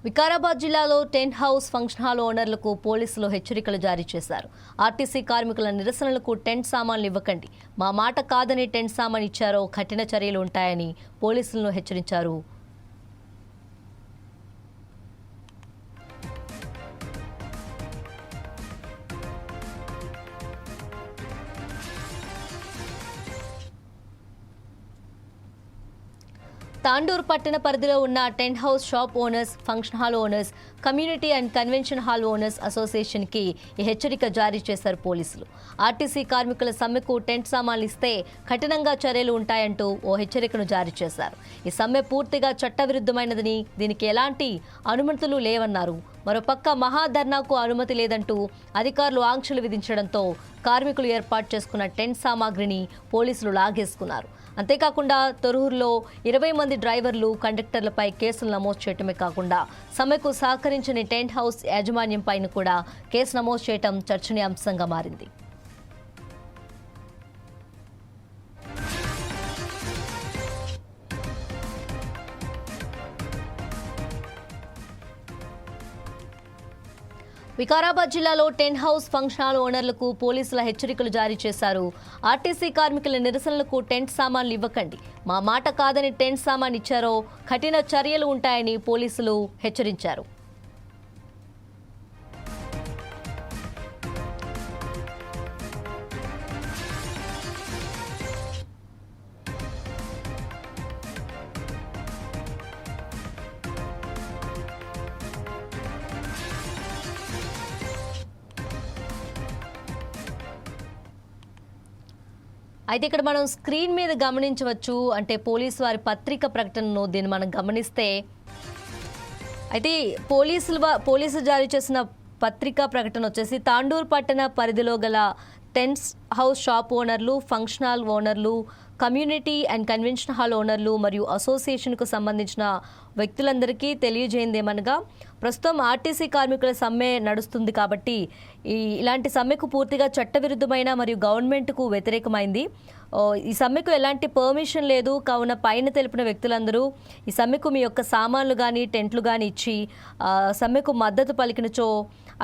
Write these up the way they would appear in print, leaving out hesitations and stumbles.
వికారాబాద్ జిల్లాలో tent house function hall ఓనర్లకు పోలీసులు హెచ్చరికలు జారీ చేశారు. ఆర్టీసీ కార్మికుల నిరసనలకు టెంట్ సామాన్లు ఇవ్వకండి, మా మాట కాదని టెంట్ సామాన్ ఇచ్చారో కఠిన చర్యలు ఉంటాయని పోలీసులను హెచ్చరించారు. తాండూరు పట్టణ పరిధిలో ఉన్న tent house shop owners, function hall owners, community and convention hall owners అసోసియేషన్కి ఈ హెచ్చరిక జారీ చేశారు పోలీసులు. ఆర్టీసీ కార్మికుల సమ్మెకు టెంట్ సామాన్లు ఇస్తే కఠినంగా చర్యలు ఉంటాయంటూ ఓ హెచ్చరికను జారీ చేశారు. ఈ సమ్మె పూర్తిగా చట్టవిరుద్ధమైనదని, దీనికి ఎలాంటి అనుమతులు లేవన్నారు. మరోపక్క మహాధర్నాకు అనుమతి లేదంటూ అధికారులు ఆంక్షలు విధించడంతో కార్మికులు ఏర్పాటు చేసుకున్న టెంట్ సామాగ్రిని పోలీసులు లాగేసుకున్నారు. అంతేకాకుండా తొర్రూరులో 20 మంది డ్రైవర్లు, కండక్టర్లపై కేసులు నమోదు చేయటమే కాకుండా సమ్మెకు సహకరించని టెంట్ హౌస్ యాజమాన్యంపై కూడా కేసు నమోదు చేయటం చర్చనీయాంశంగా మారింది. వికారాబాద్ జిల్లాలో టెంట్ హౌస్ ఫంక్షన్ హాల్ ఓనర్లకు పోలీసుల హెచ్చరికలు జారీ చేశారు. ఆర్టీసీ కార్మికుల నిరసనలకు టెంట్ సామాన్లు ఇవ్వకండి, మా మాట కాదని టెంట్ సామాన్ ఇచ్చారో కఠిన చర్యలు ఉంటాయని పోలీసులు హెచ్చరించారు. అయితే ఇక్కడ మనం స్క్రీన్ మీద గమనించవచ్చు, అంటే పోలీసు వారి పత్రిక ప్రకటనను దీన్ని మనం గమనిస్తే, అయితే పోలీసులు జారీ చేసిన పత్రికా ప్రకటన వచ్చేసి తాండూరు పట్టణ పరిధిలో గల టెంట్స్ హౌస్ షాప్ ఓనర్లు, ఫంక్షన్ హాల్ ఓనర్లు, కమ్యూనిటీ అండ్ కన్వెన్షన్ హాల్ ఓనర్లు మరియు అసోసియేషన్కు సంబంధించిన వ్యక్తులందరికీ తెలియజేయిందేమనగా, ప్రస్తుతం ఆర్టీసీ కార్మికుల సమ్మె నడుస్తుంది కాబట్టి ఇలాంటి సమ్మెకు పూర్తిగా చట్టవిరుద్ధమైన మరియు గవర్నమెంట్కు వ్యతిరేకమైంది. ఈ సమ్మెకు ఎలాంటి పర్మిషన్ లేదు కావున పైన తెలిపిన వ్యక్తులందరూ ఈ సమ్మెకు మీ యొక్క సామాన్లు కానీ టెంట్లు కానీ ఇచ్చి సమ్మెకు మద్దతు పలికినచో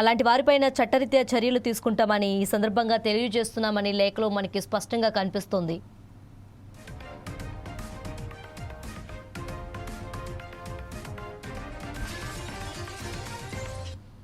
అలాంటి వారిపైన చట్టరీత్యా చర్యలు తీసుకుంటామని ఈ సందర్భంగా తెలియజేస్తున్నామని లేఖలో మనకి స్పష్టంగా కనిపిస్తుంది.